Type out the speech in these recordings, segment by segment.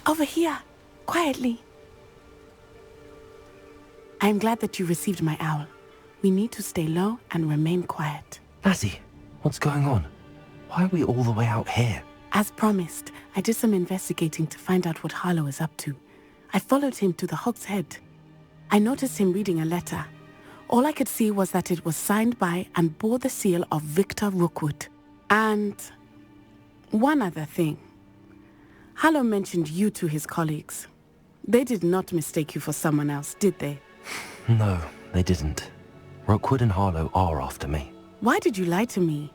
over here, quietly. I am glad that you received my owl. We need to stay low and remain quiet. Natty, what's going on? Why are we all the way out here? As promised, I did some investigating to find out what Harlow is up to. I followed him to the Hog's Head. I noticed him reading a letter. All I could see was that it was signed by and bore the seal of Victor Rookwood. And one other thing. Harlow mentioned you to his colleagues. They did not mistake you for someone else, did they? No, they didn't. Rookwood and Harlow are after me. Why did you lie to me?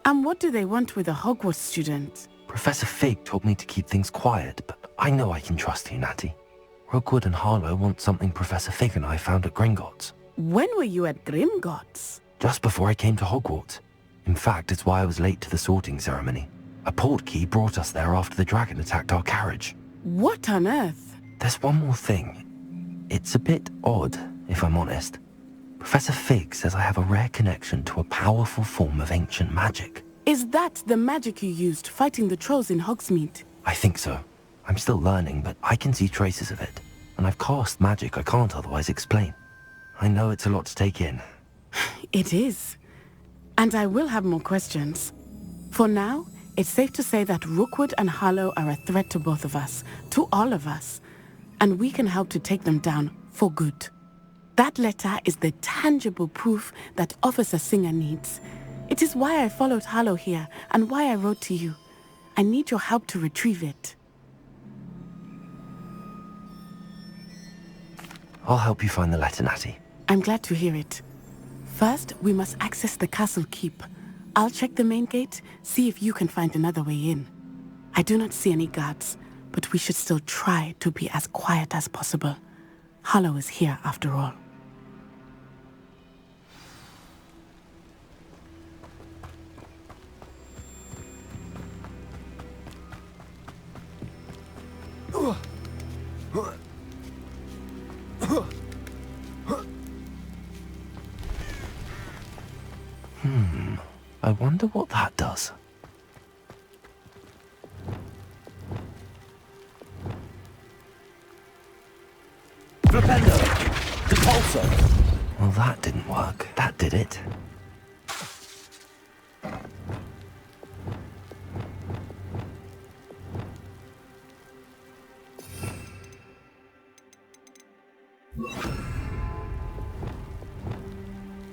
And what do they want with a Hogwarts student? Professor Fig told me to keep things quiet, but I know I can trust you, Natty. Rookwood and Harlow want something Professor Fig and I found at Gringotts. When were you at Gringotts? Just before I came to Hogwarts. In fact, it's why I was late to the sorting ceremony. A portkey brought us there after the dragon attacked our carriage. What on earth? There's one more thing. It's a bit odd, if I'm honest. Professor Fig says I have a rare connection to a powerful form of ancient magic. Is that the magic you used fighting the trolls in Hogsmeade? I think so. I'm still learning, but I can see traces of it. And I've cast magic I can't otherwise explain. I know it's a lot to take in. It is. And I will have more questions. For now, it's safe to say that Rookwood and Harlow are a threat to both of us, to all of us. And we can help to take them down for good. That letter is the tangible proof that Officer Singer needs. It is why I followed Harlow here and why I wrote to you. I need your help to retrieve it. I'll help you find the letter, Natty. I'm glad to hear it. First, we must access the castle keep. I'll check the main gate, see if you can find another way in. I do not see any guards, but we should still try to be as quiet as possible. Harlow is here after all. I wonder what that does. Flipendo! Depulso! Well, that didn't work. That did it.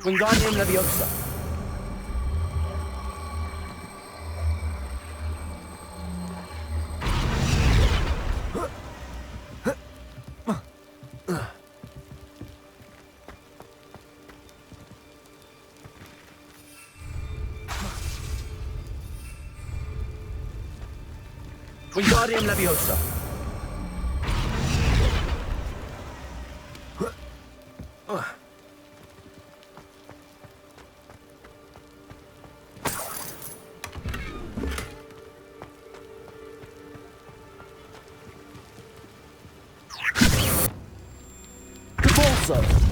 Wingardium Leviosa! Wingardium Leviosa! Depulso!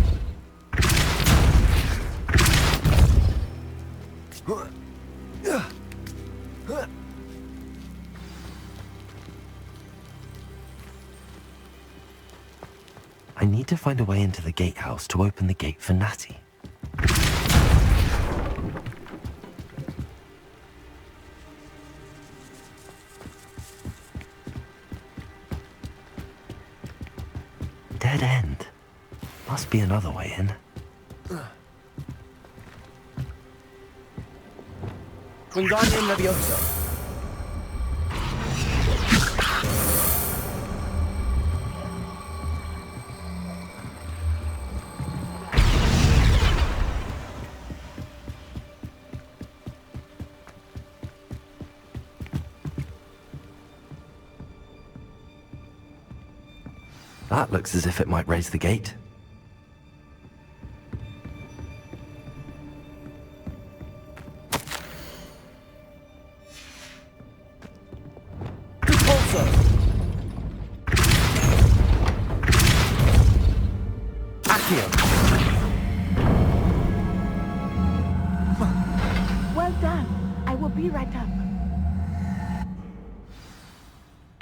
I need to find a way into the gatehouse to open the gate for Natty. Dead end. Must be another way in. Wingardium Leviosa! That looks as if it might raise the gate. Depulso! Accio! Well done. I will be right up.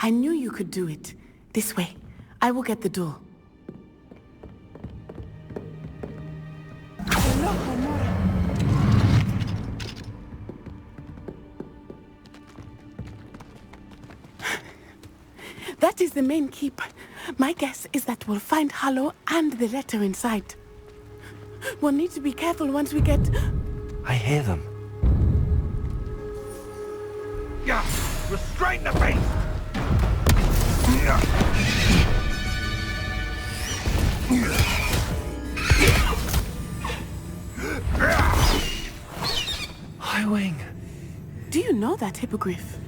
I knew you could do it. This way. I will get the door. That is the main keep. My guess is that we'll find Hollow and the letter inside. We'll need to be careful once we get... I hear them. Yeah! Restrain the beast! High Wing. Do you know that hippogriff?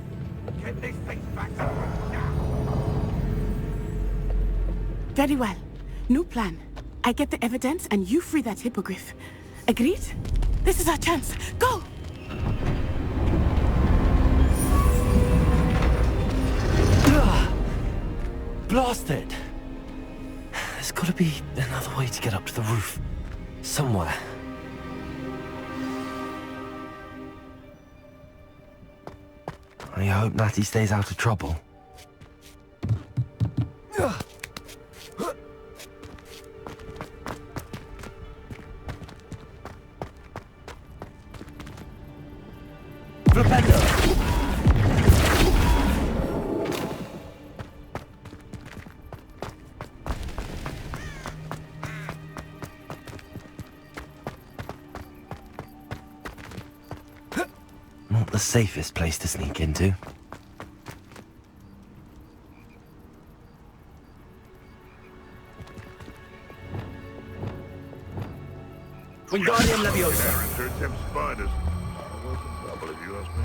Get this thing back up now! Very well. New plan. I get the evidence and you free that hippogriff. Agreed? This is our chance. Go! Blast it! There's gotta be another way to get up to the roof. Somewhere. I hope Natty stays out of trouble. Not the safest place to sneak into. Wingardium Leviosa! Parents them spiders. I want some trouble if you ask me.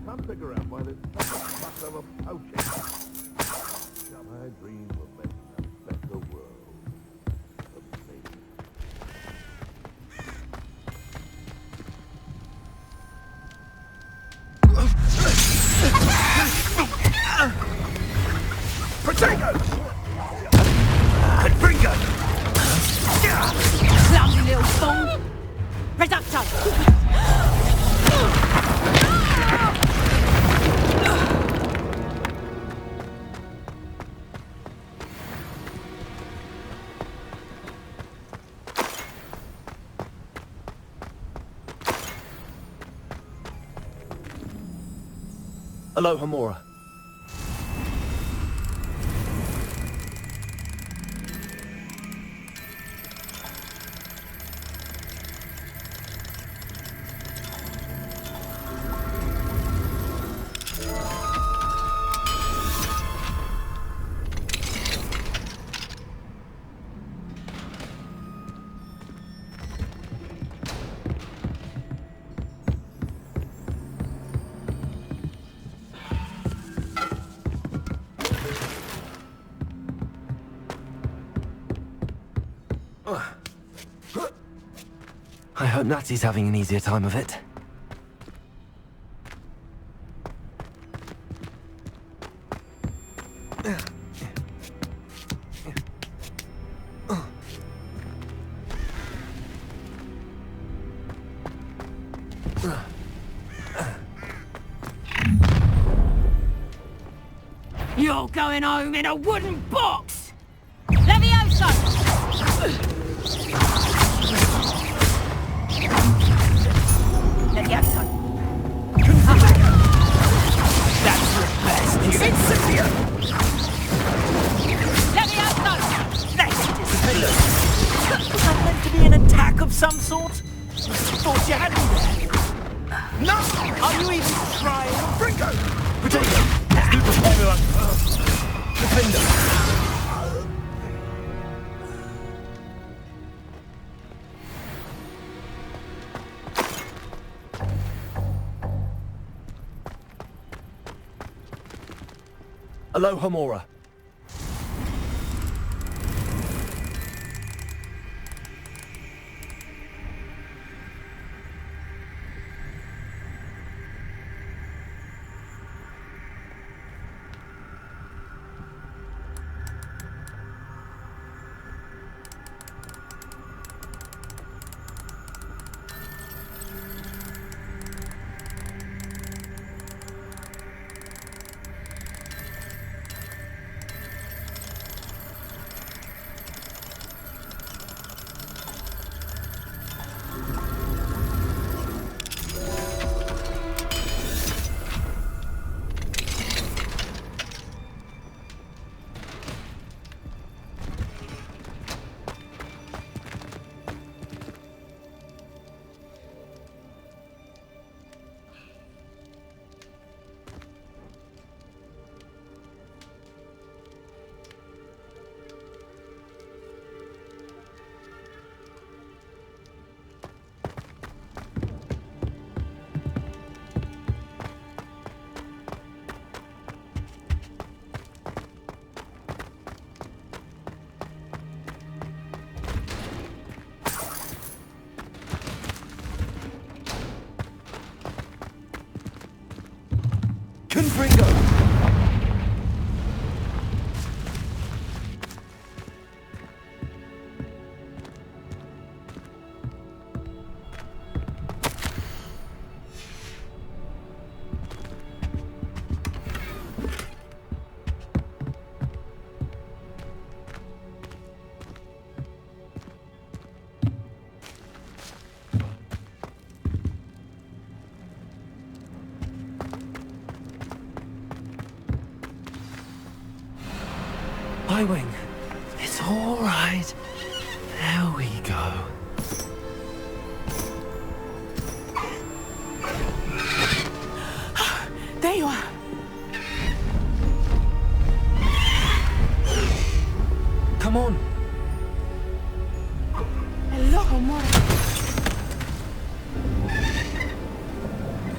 Can't figure out why there's such a fuss over poaching. My dream will make a better world of me. Potatoes! And Bringo! Clumsy little fool! Reducto! Aloha Mora. I hope Natty's having an easier time of it. You're going home in a wooden box! Levioso! Levioso! That's your best! Incipio! Levioso! Was that meant to be an attack of some sort? Thought you had me there. No! Are you even trying? Bringo! Potato! Do the formula. Defender! Aloha Mora. Confringo! Highwing, it's all right. There we go. There you are. Come on. Hello, amore.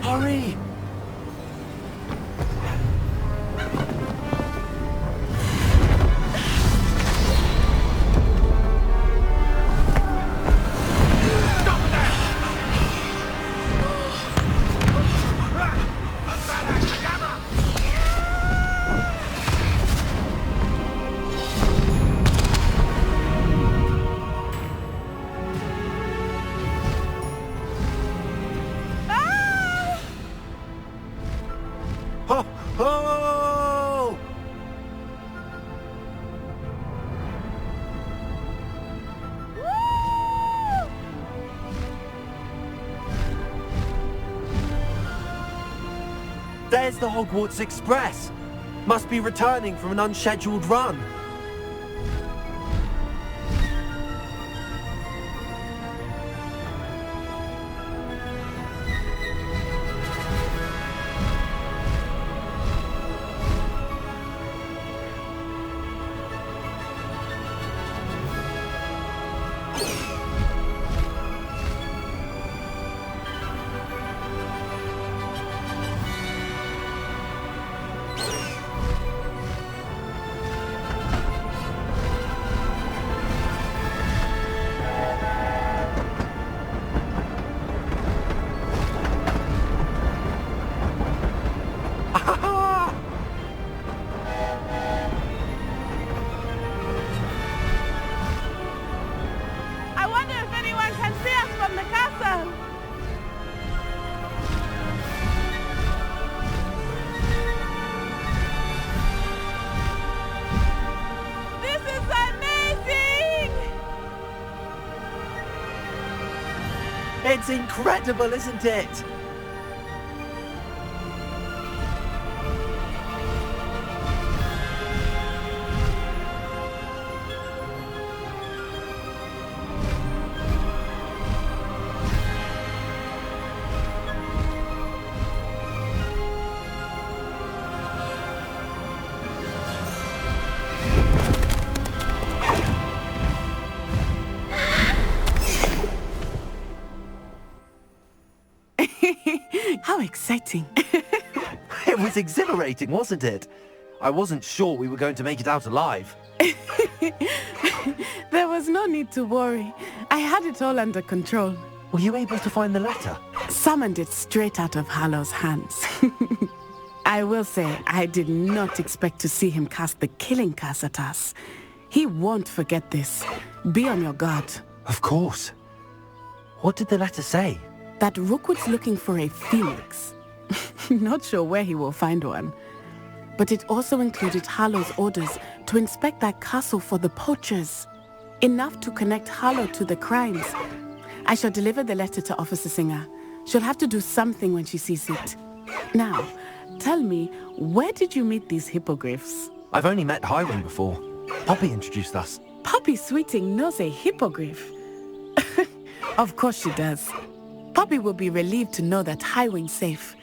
Hurry! Ho, ho! There's the Hogwarts Express. Must be returning from an unscheduled run. I wonder if anyone can see us from the castle. This is amazing! It's incredible, isn't it? How exciting. It was exhilarating, wasn't it? I wasn't sure we were going to make it out alive. There was no need to worry. I had it all under control. Were you able to find the letter? Summoned it straight out of Hallow's hands. I will say, I did not expect to see him cast the killing curse at us. He won't forget this. Be on your guard. Of course. What did the letter say? That Rookwood's looking for a phoenix. Not sure where he will find one. But it also included Hallow's orders to inspect that castle for the poachers. Enough to connect Hallow to the crimes. I shall deliver the letter to Officer Singer. She'll have to do something when she sees it. Now, tell me, where did you meet these hippogriffs? I've only met Highwing before. Poppy introduced us. Poppy Sweeting knows a hippogriff. Of course she does. Poppy will be relieved to know that Highwing's safe.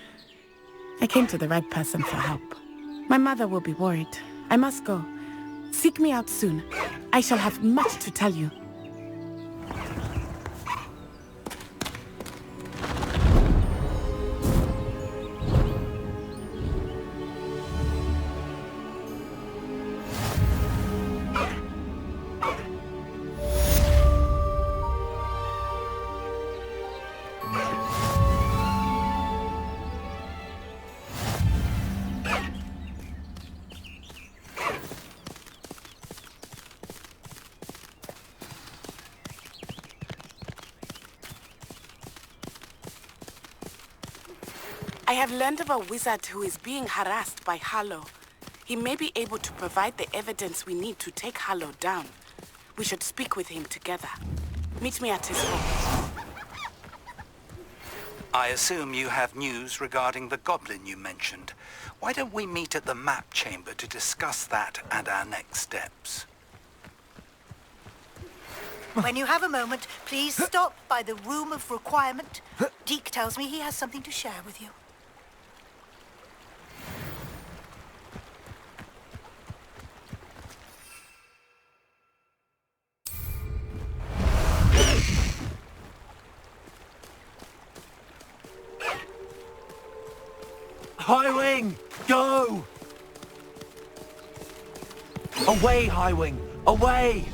I came to the right person for help. My mother will be worried. I must go. Seek me out soon. I shall have much to tell you. I have learned of a wizard who is being harassed by Harlow. He may be able to provide the evidence we need to take Harlow down. We should speak with him together. Meet me at his home. I assume you have news regarding the goblin you mentioned. Why don't we meet at the map chamber to discuss that and our next steps? When you have a moment, please stop by the room of requirement. Deke tells me he has something to share with you. Highwing, go! Away, Highwing, away!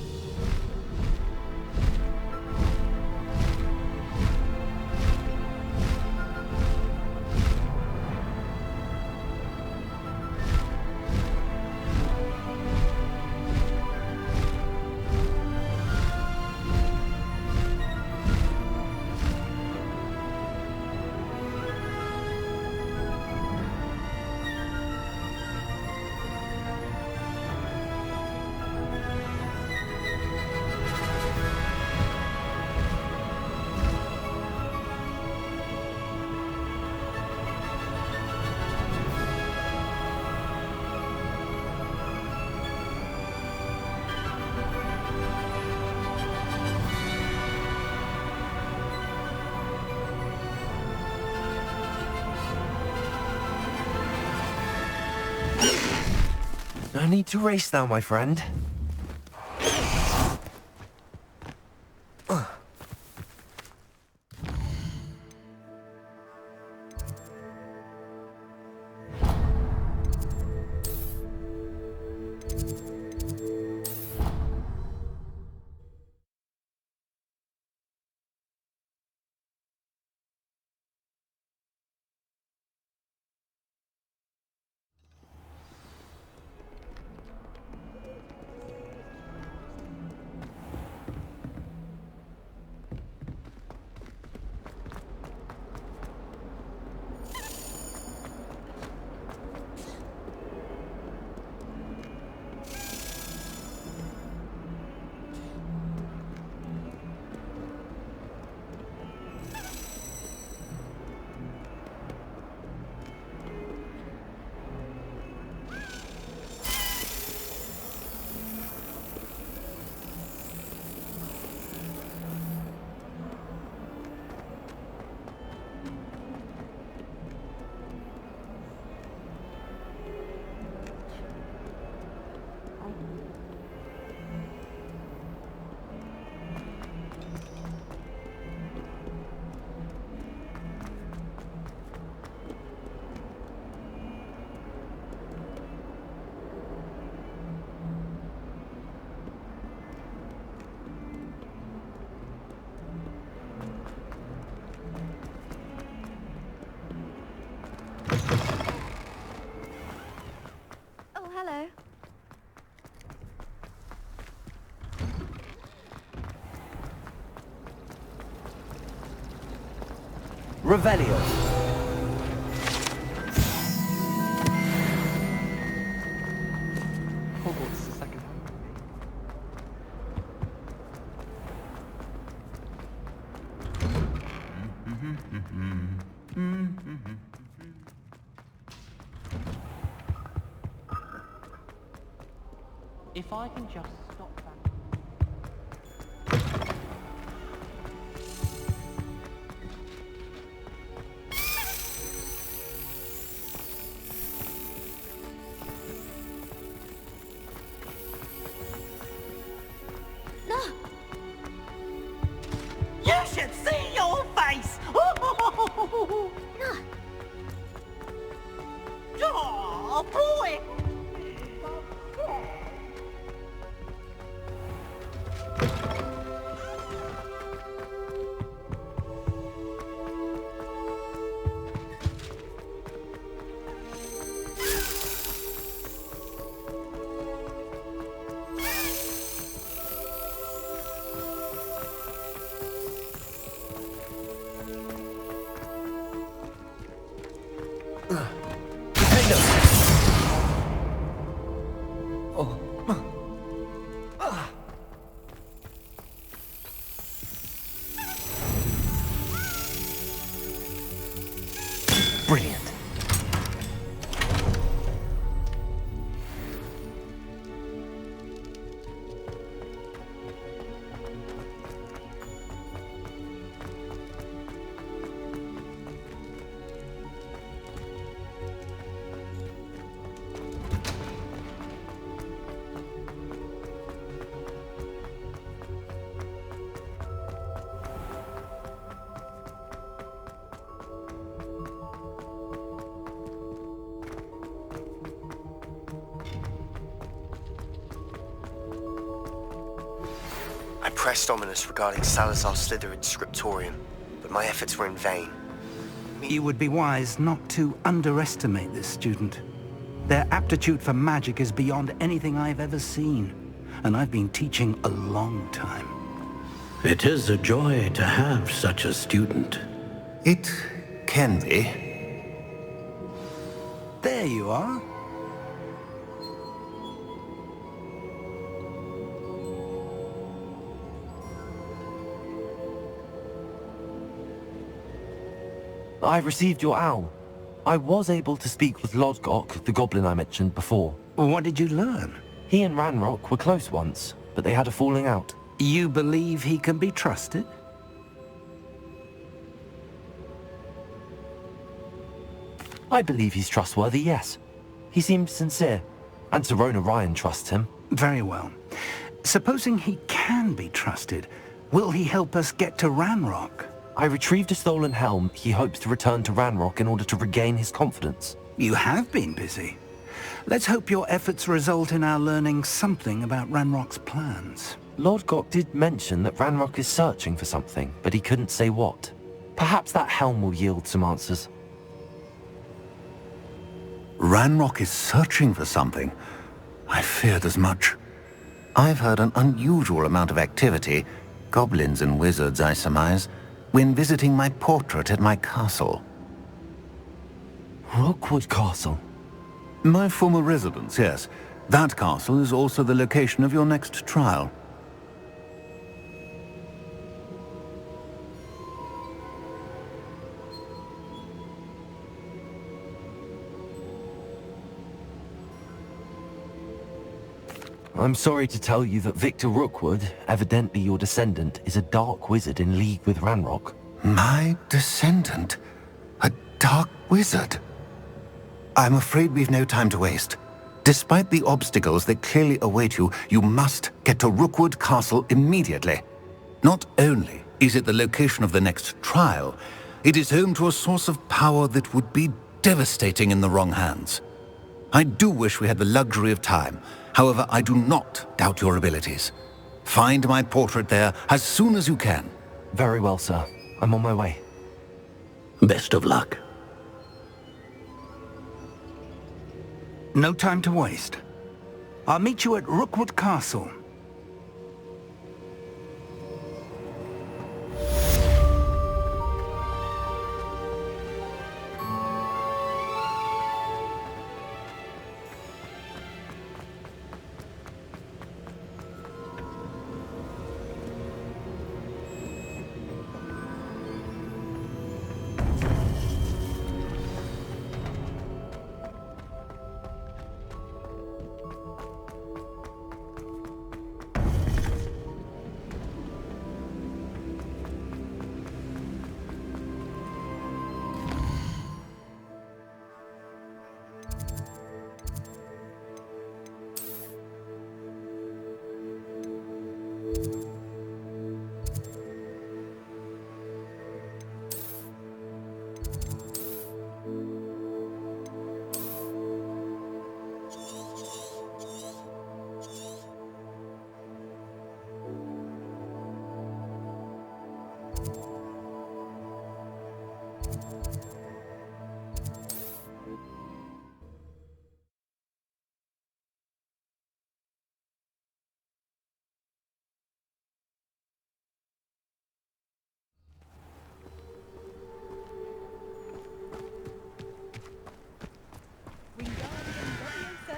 No need to race now, my friend. Revelio. Hogwarts is the second home. If I can just stop that. You should see your face! Oh, boy! Brilliant. I pressed ominous regarding Salazar Slytherin's scriptorium, but my efforts were in vain. You would be wise not to underestimate this student. Their aptitude for magic is beyond anything I've ever seen, and I've been teaching a long time. It is a joy to have such a student. It can be. There you are. I received your owl. I was able to speak with Lodgok, the goblin I mentioned before. What did you learn? He and Ranrock were close once, but they had a falling out. You believe he can be trusted? I believe he's trustworthy, yes. He seems sincere, and Serona Ryan trusts him. Very well. Supposing he can be trusted, will he help us get to Ranrock? I retrieved a stolen helm. He hopes to return to Ranrock in order to regain his confidence. You have been busy. Let's hope your efforts result in our learning something about Ranrock's plans. Lodgok did mention that Ranrock is searching for something, but he couldn't say what. Perhaps that helm will yield some answers. Ranrock is searching for something. I feared as much. I've heard an unusual amount of activity, goblins and wizards, I surmise, when visiting my portrait at my castle. Rookwood Castle? My former residence, yes. That castle is also the location of your next trial. I'm sorry to tell you that Victor Rookwood, evidently your descendant, is a dark wizard in league with Ranrock. My descendant? A dark wizard? I'm afraid we've no time to waste. Despite the obstacles that clearly await you, you must get to Rookwood Castle immediately. Not only is it the location of the next trial, it is home to a source of power that would be devastating in the wrong hands. I do wish we had the luxury of time. However, I do not doubt your abilities. Find my portrait there as soon as you can. Very well, sir. I'm on my way. Best of luck. No time to waste. I'll meet you at Rookwood Castle.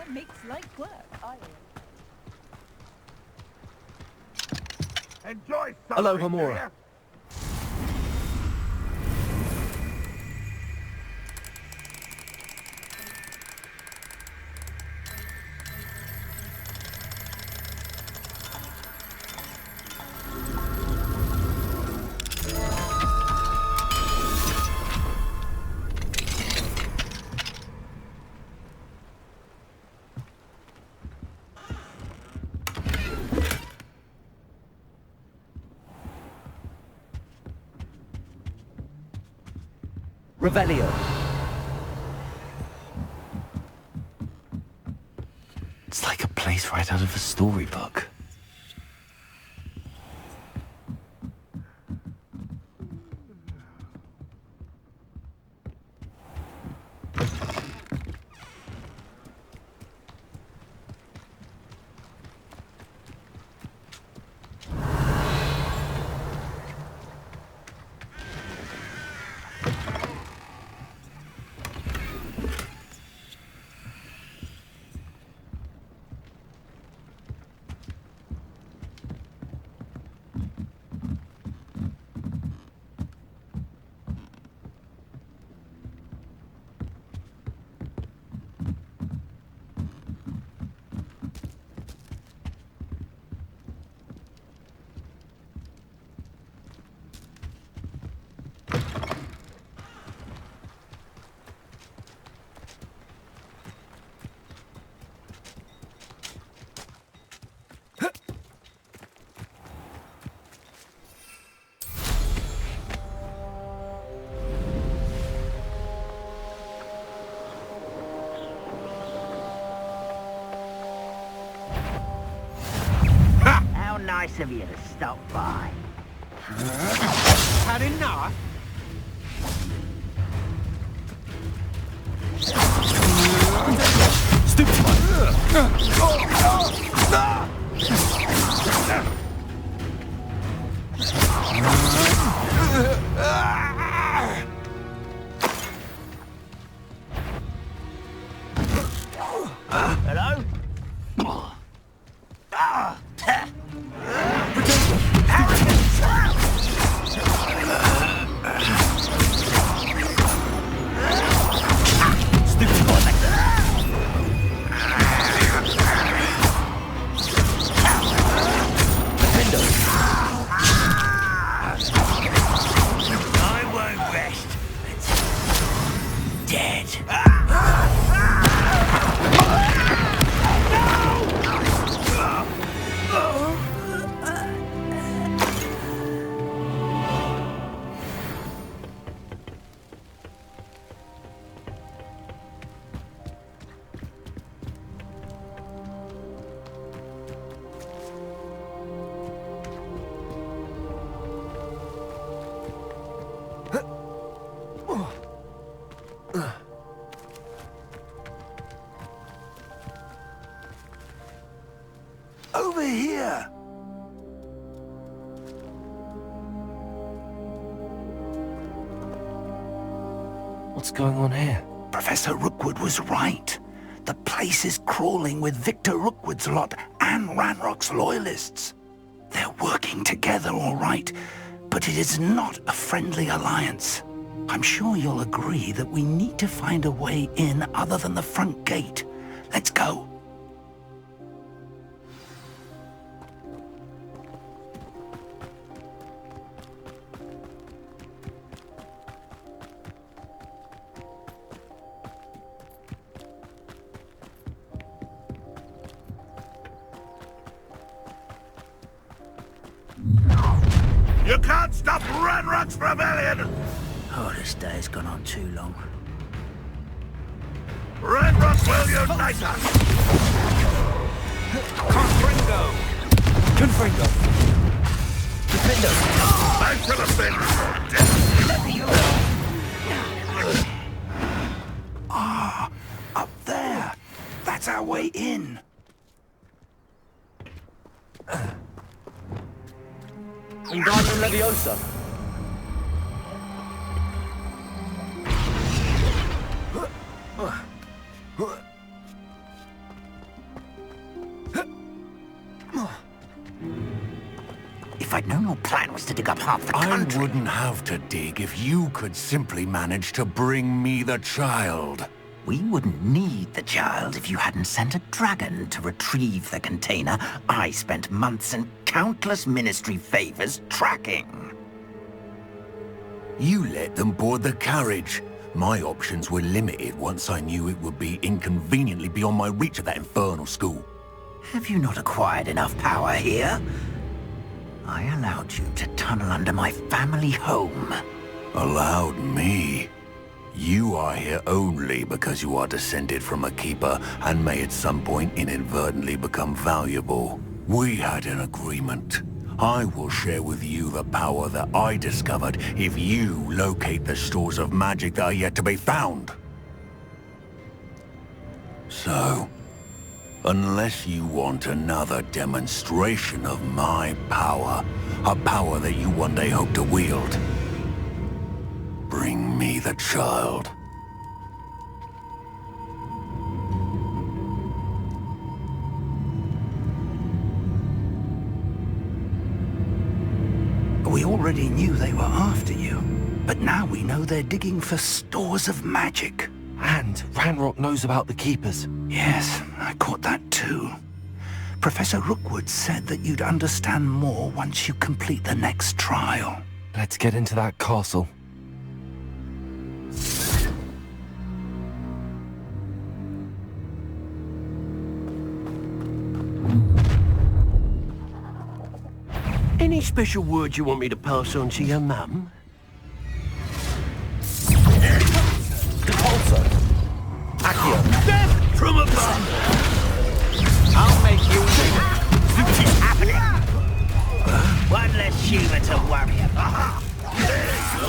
Makes light work, Enjoy some. Hello, Homura. Revelio. It's like a place right out of a storybook. Nice of you to stop by. Had enough? Stupid one! Hello? Over here! What's going on here? Professor Rookwood was right. The place is crawling with Victor Rookwood's lot and Ranrock's loyalists. They're working together, all right, but it is not a friendly alliance. I'm sure you'll agree that we need to find a way in other than the front gate. Let's go. You can't stop Ranrock's rebellion! Oh, this day's gone on too long. Ranrock will unite us! Confringo! Confringo! Defendo! Back to the bin! Ah, up there. That's our way in. Wingardium Leviosa. If I'd known your plan was to dig up half the country... I wouldn't have to dig if you could simply manage to bring me the child. We wouldn't need the child if you hadn't sent a dragon to retrieve the container I spent months and countless ministry favors tracking. You let them board the carriage. My options were limited once I knew it would be inconveniently beyond my reach at that infernal school. Have you not acquired enough power here? I allowed you to tunnel under my family home. Allowed me? You are here only because you are descended from a keeper and may at some point inadvertently become valuable. We had an agreement. I will share with you the power that I discovered if you locate the stores of magic that are yet to be found. So, unless you want another demonstration of my power, a power that you one day hope to wield, bring me the child. We already knew they were after you, but now we know they're digging for stores of magic. And Ranrock knows about the Keepers. Yes, I caught that too. Professor Rookwood said that you'd understand more once you complete the next trial. Let's get into that castle. Any special words you want me to pass on to your mum? Repulsor. Accio. Death from above! I'll make you... What is happening? One less human to worry about.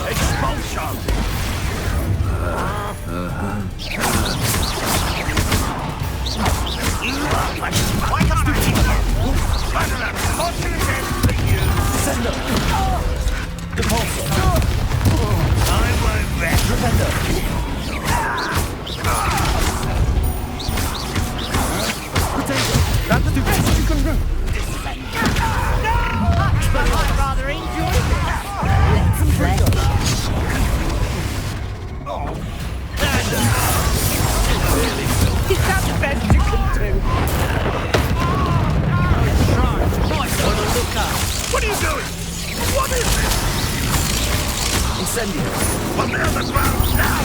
Expulsion! Why can't I keep Send them! Repulsor! I won't rest. Defender! Potato! That's the best you can do! I'd rather enjoy that. Let's play. Is that the best you can do? What are you doing? What is this? Incendio! On the other ground now!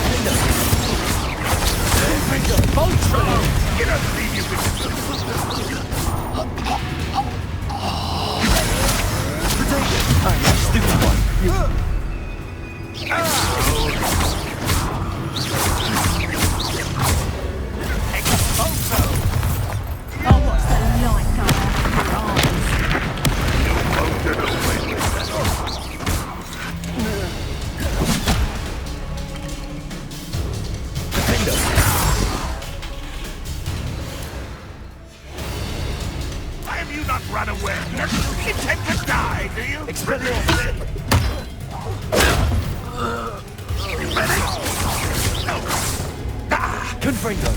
Voltron! You don't leave you with Potato! Ah, you stupid one! Oh, what's the light on your eyes? Why have you not run away? You intend to die, do you? Expelliarmus! Confringo!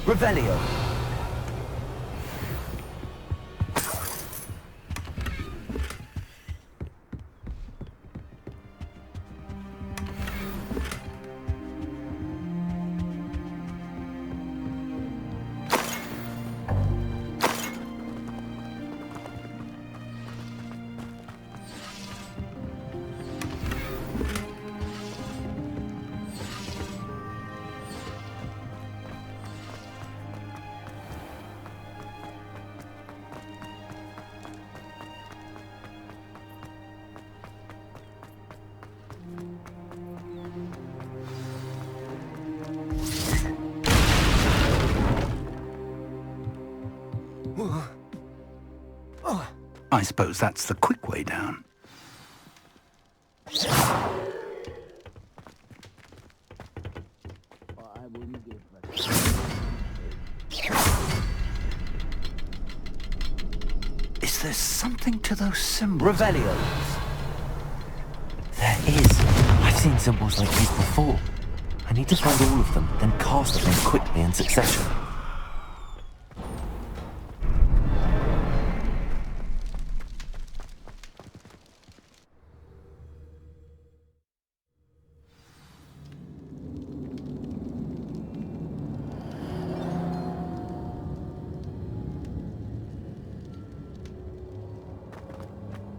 Revelio! I suppose that's the quick way down. Is there something to those symbols? Revelio! There is. I've seen symbols like these before. I need to find all of them, then cast them quickly in succession.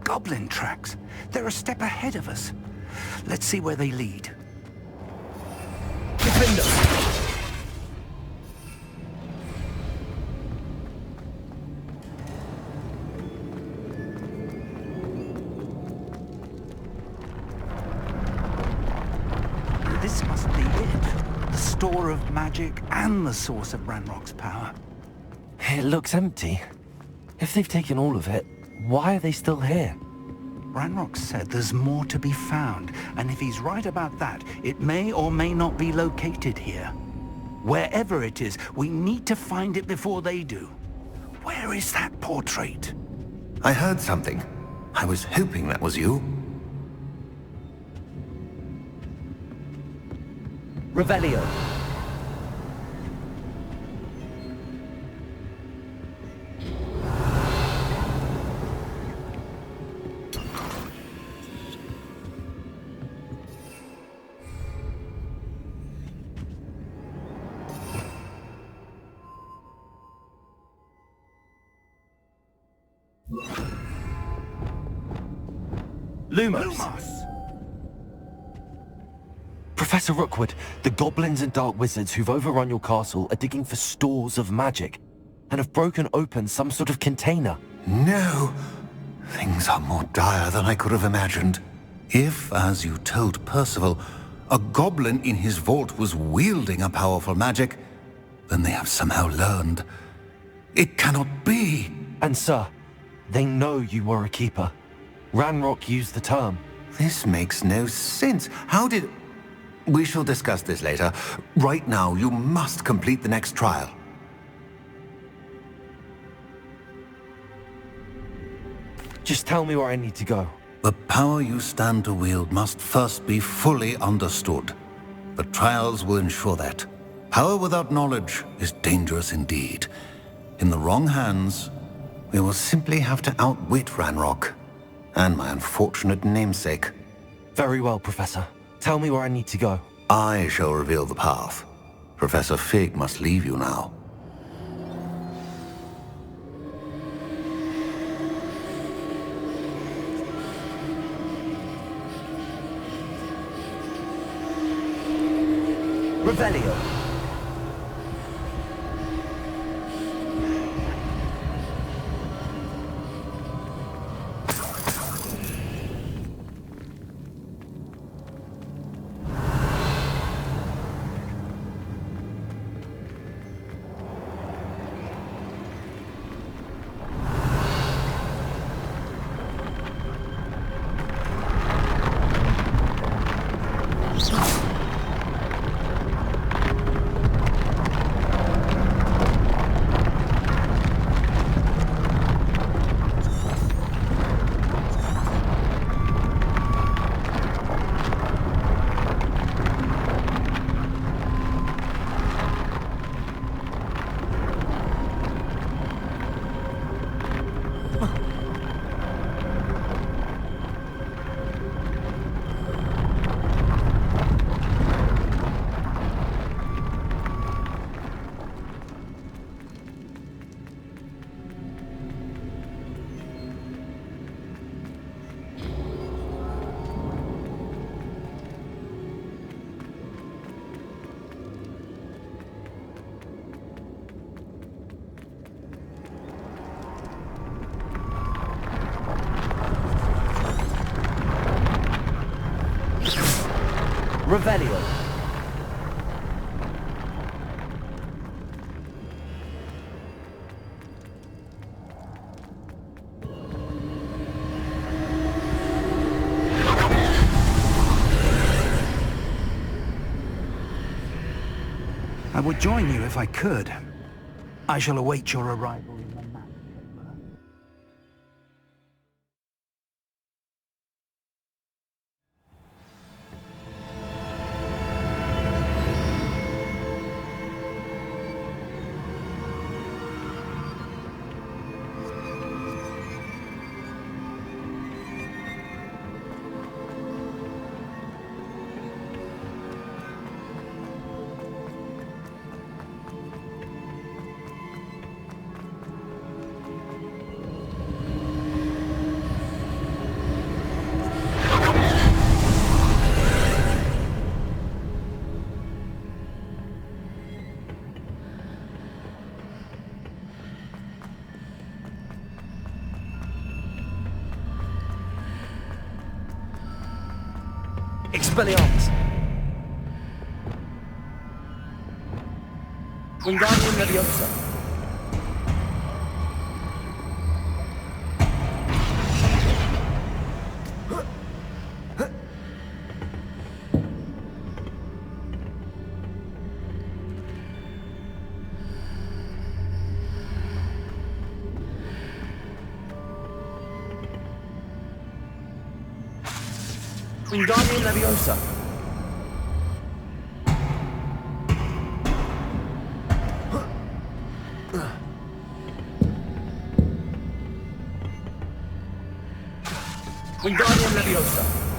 Goblin tracks. They're a step ahead of us. Let's see where they lead. Defender! This must be it. The store of magic and the source of Ranrock's power. It looks empty. If they've taken all of it, why are they still here? Ranrock said there's more to be found, and if he's right about that, it may or may not be located here. Wherever it is, we need to find it before they do. Where is that portrait? I heard something. I was hoping that was you. Revelio. Lumos. Professor Rookwood, the goblins and dark wizards who've overrun your castle are digging for stores of magic and have broken open some sort of container. No! Things are more dire than I could have imagined. If, as you told Percival, a goblin in his vault was wielding a powerful magic, then they have somehow learned. It cannot be! And sir, they know you were a keeper. Ranrock used the term. This makes no sense. How did... We shall discuss this later. Right now, you must complete the next trial. Just tell me where I need to go. The power you stand to wield must first be fully understood. The trials will ensure that. Power without knowledge is dangerous indeed. In the wrong hands, we will simply have to outwit Ranrock and my unfortunate namesake. Very well, Professor. Tell me where I need to go. I shall reveal the path. Professor Fig must leave you now. Revelio. Revelio. I would join you if I could. I shall await your arrival in the map chamber. Expelliarmus! Wingardium Leviosa. Wingardium Leviosa. Wingardium Leviosa.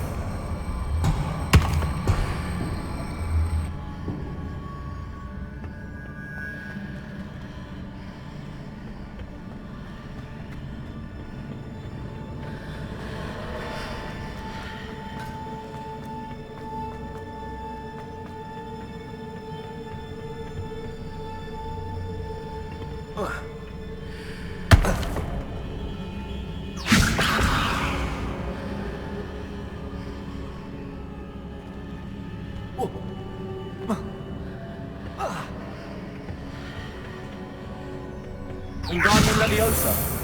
Wingardium Leviosa.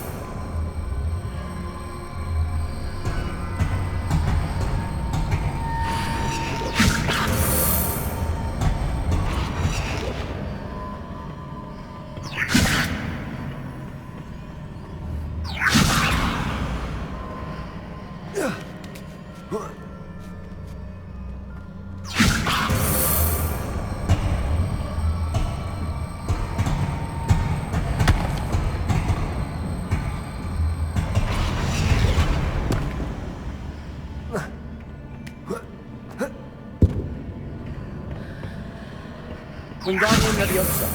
Wingardium Leviosa.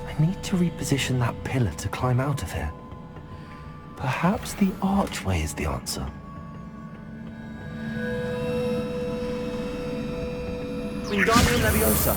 I need to reposition that pillar to climb out of here. Perhaps the archway is the answer. Wingardium Leviosa.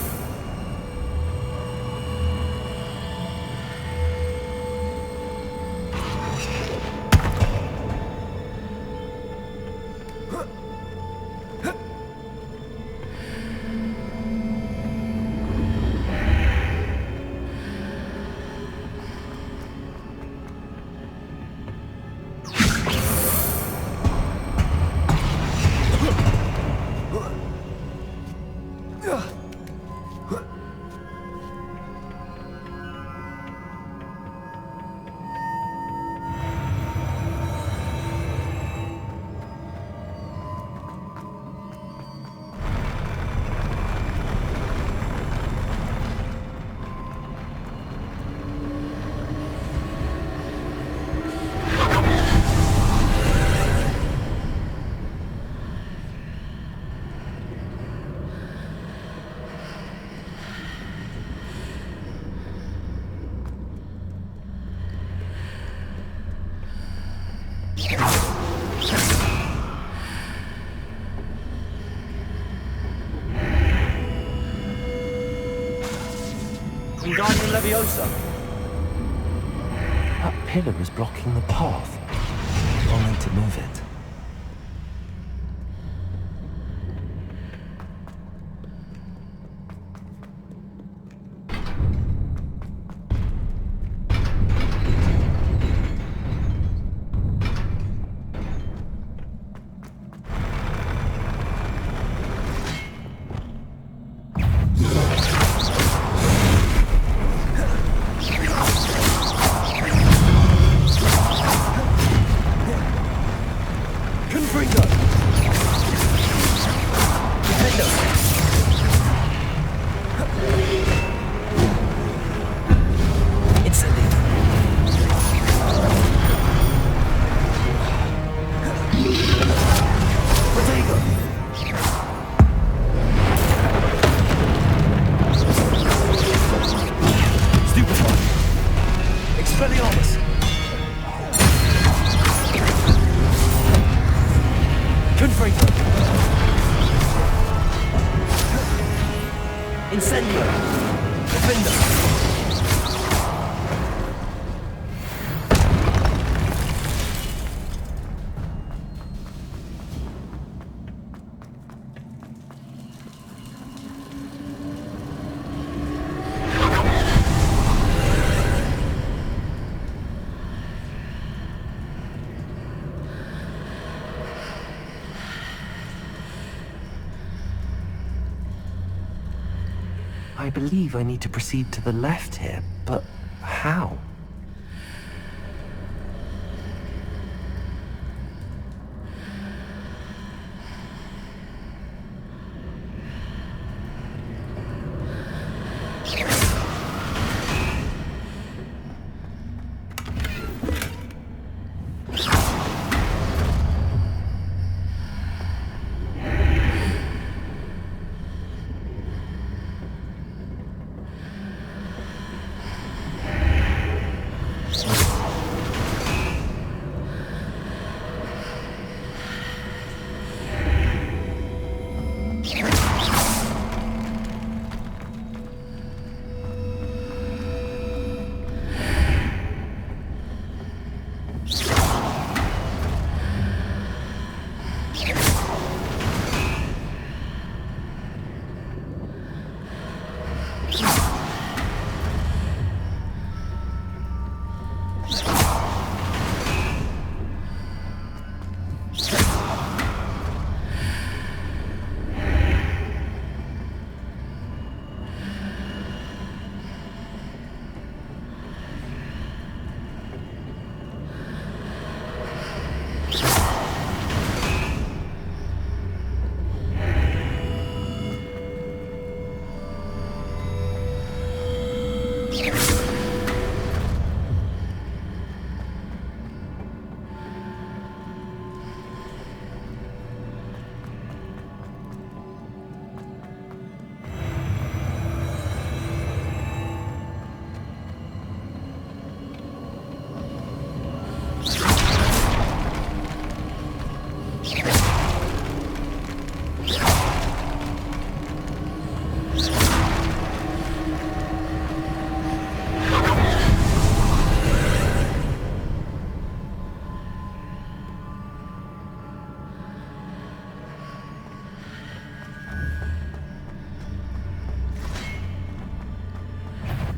Wingardium Leviosa. That pillar is blocking the path. I'll need to move it. Incendio! Defender! I believe I need to proceed to the left here, but how?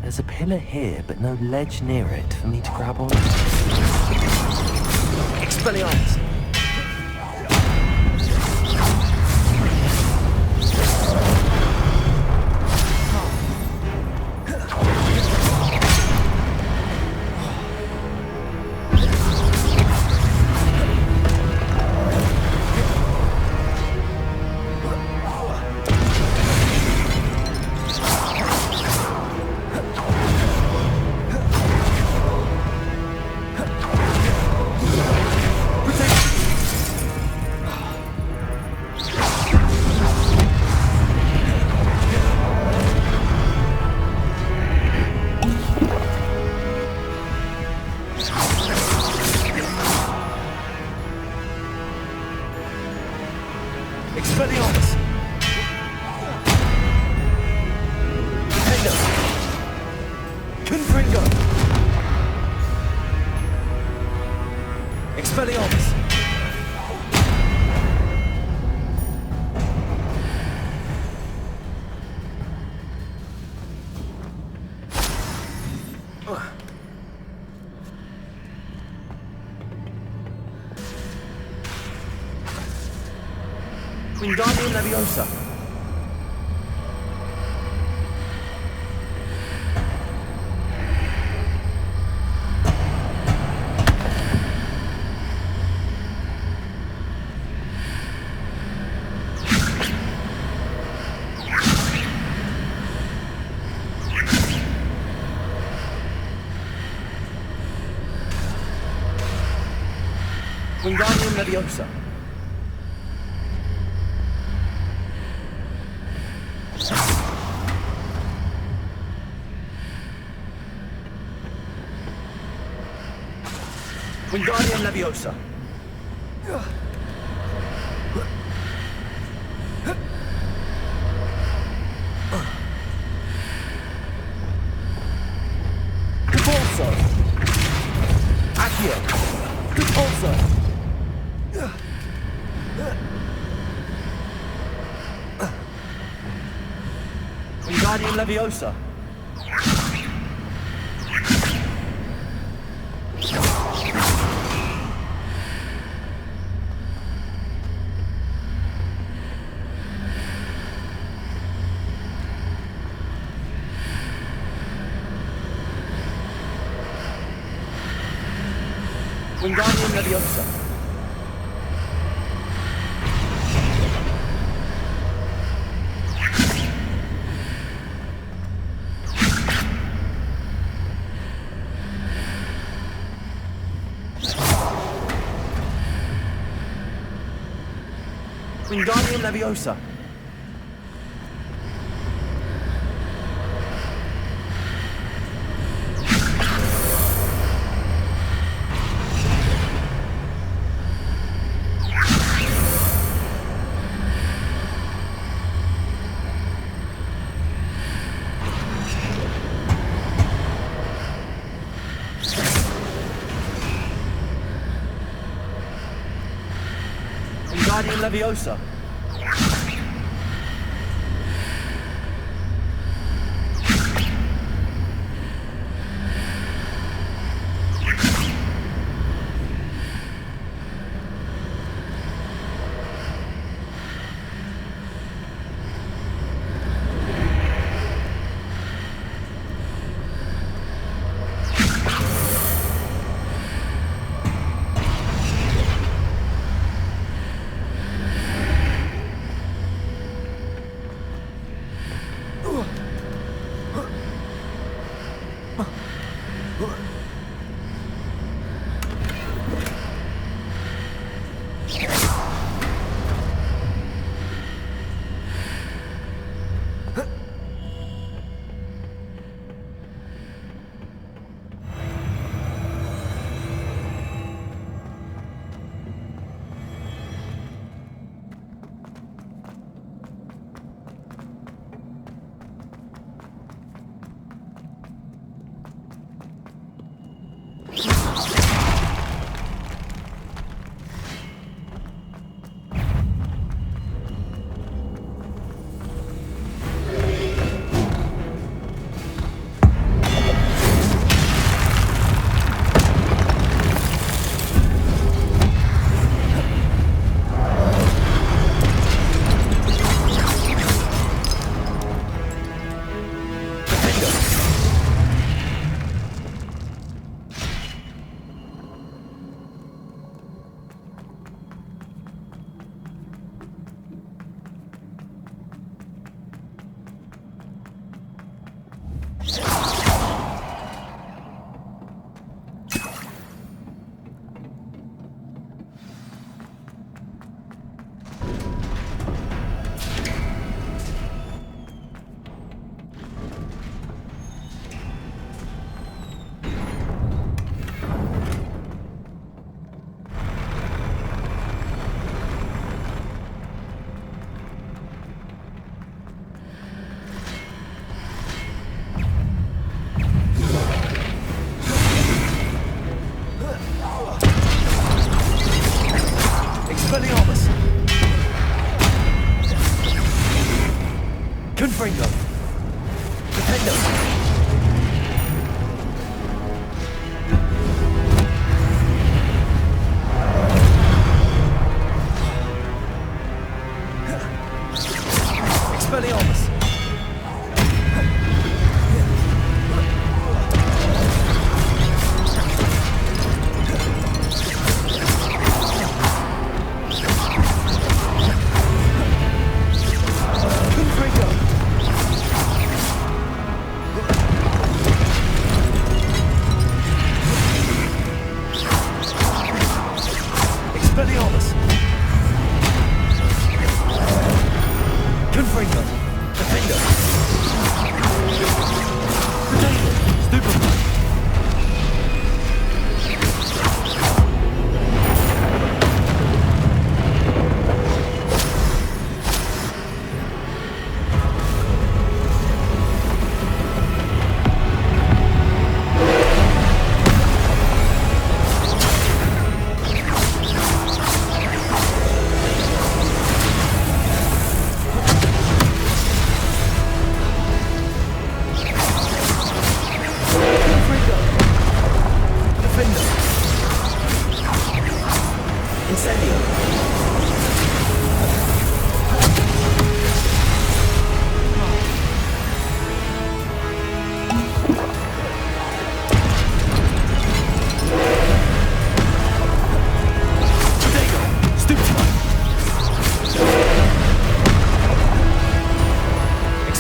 There's a pillar here, but no ledge near it for me to grab on. Expelliarmus! Expelliarmus! Defender! Confringo! Expelliarmus! Wingardium Leviosa! Wingardium Leviosa! Wingardium Leviosa! Wingardium Leviosa. Wingardium Leviosa. Wingardium Leviosa. Wingardium Leviosa.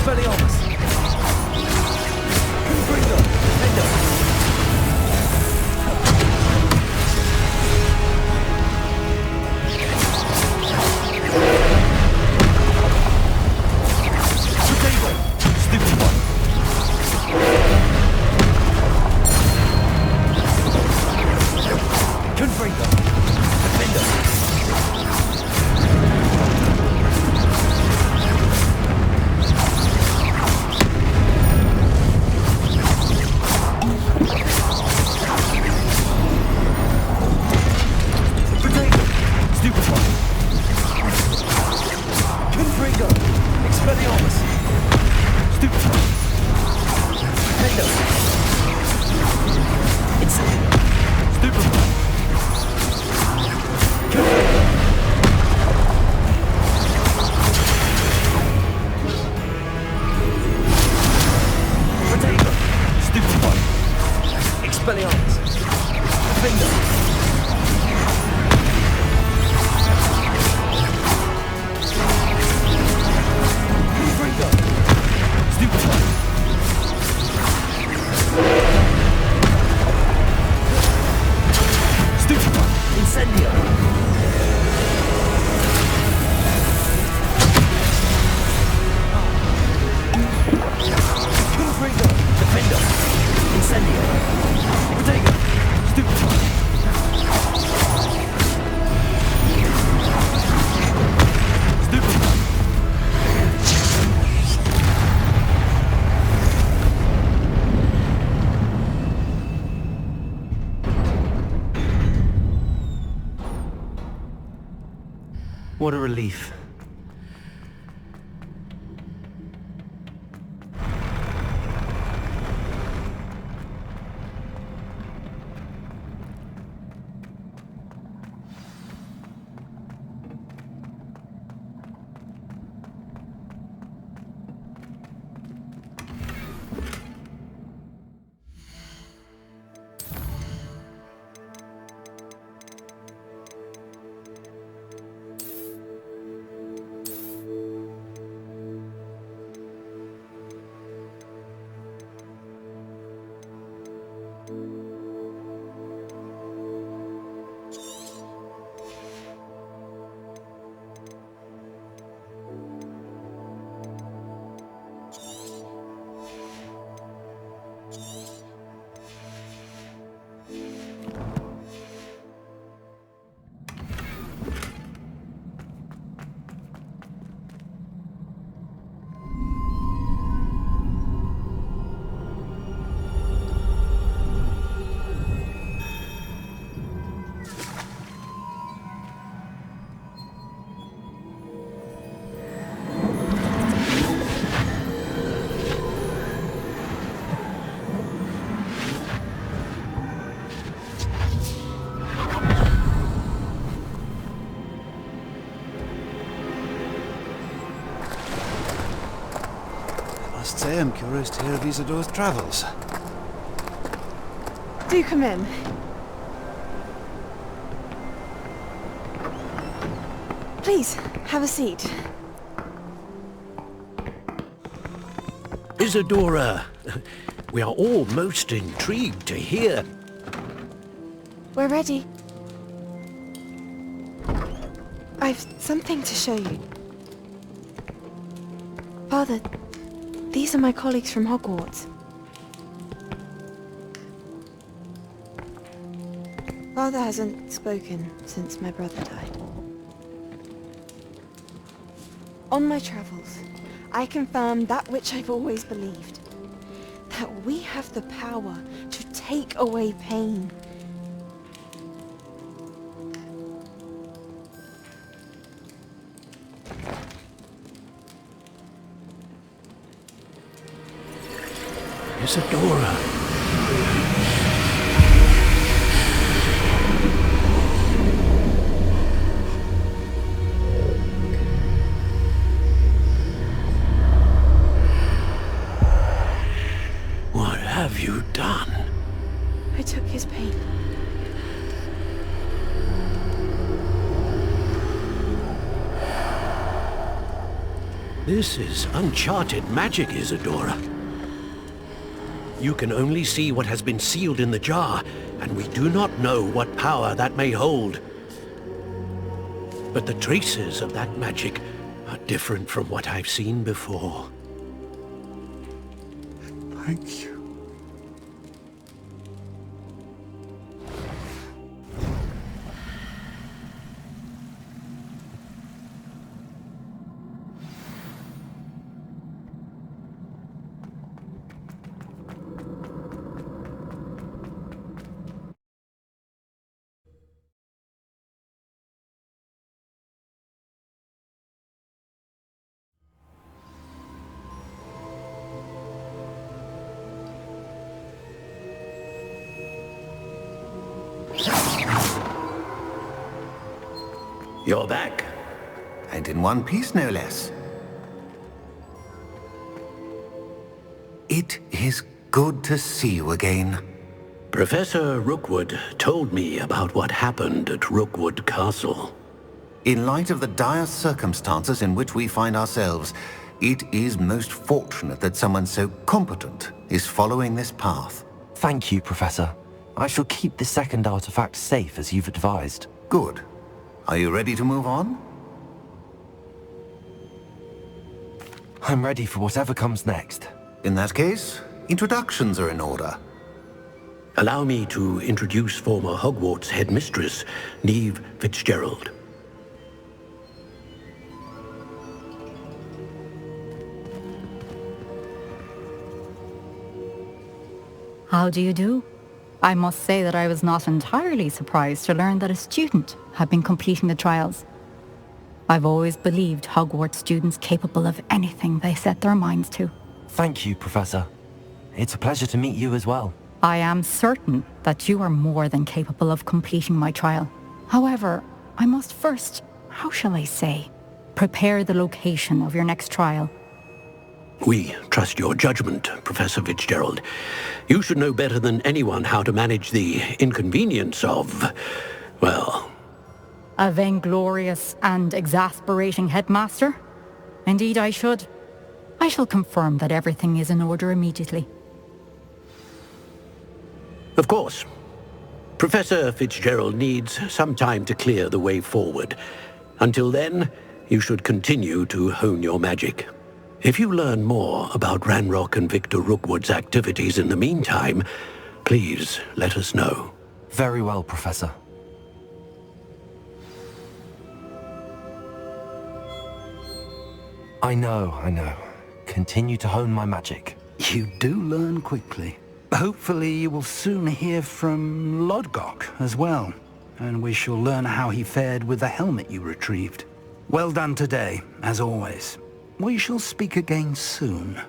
Expelliarmus! Confringo! Defender! What a relief. I am curious to hear of Isadore's travels. Do come in. Please, have a seat. Isadora, we are all most intrigued to hear. We're ready. I've something to show you. Father, these are my colleagues from Hogwarts. Father hasn't spoken since my brother died. On my travels, I confirmed that which I've always believed. That we have the power to take away pain. Isadora. What have you done? I took his pain. This is uncharted magic, Isadora. You can only see what has been sealed in the jar, and we do not know what power that may hold. But the traces of that magic are different from what I've seen before. Thank you. You're back. And in one piece, no less. It is good to see you again. Professor Rookwood told me about what happened at Rookwood Castle. In light of the dire circumstances in which we find ourselves, it is most fortunate that someone so competent is following this path. Thank you, Professor. I shall keep the second artifact safe as you've advised. Good. Are you ready to move on? I'm ready for whatever comes next. In that case, introductions are in order. Allow me to introduce former Hogwarts headmistress, Neve Fitzgerald. How do you do? I must say that I was not entirely surprised to learn that a student had been completing the trials. I've always believed Hogwarts students capable of anything they set their minds to. Thank you, Professor. It's a pleasure to meet you as well. I am certain that you are more than capable of completing my trial. However, I must first, how shall I say, prepare the location of your next trial. We trust your judgment, Professor Fitzgerald. You should know better than anyone how to manage the inconvenience of, well... A vainglorious and exasperating headmaster? Indeed I should. I shall confirm that everything is in order immediately. Of course. Professor Fitzgerald needs some time to clear the way forward. Until then, you should continue to hone your magic. If you learn more about Ranrock and Victor Rookwood's activities in the meantime, please let us know. Very well, Professor. I know. Continue to hone my magic. You do learn quickly. Hopefully you will soon hear from Lodgok as well, and we shall learn how he fared with the helmet you retrieved. Well done today, as always. We shall speak again soon.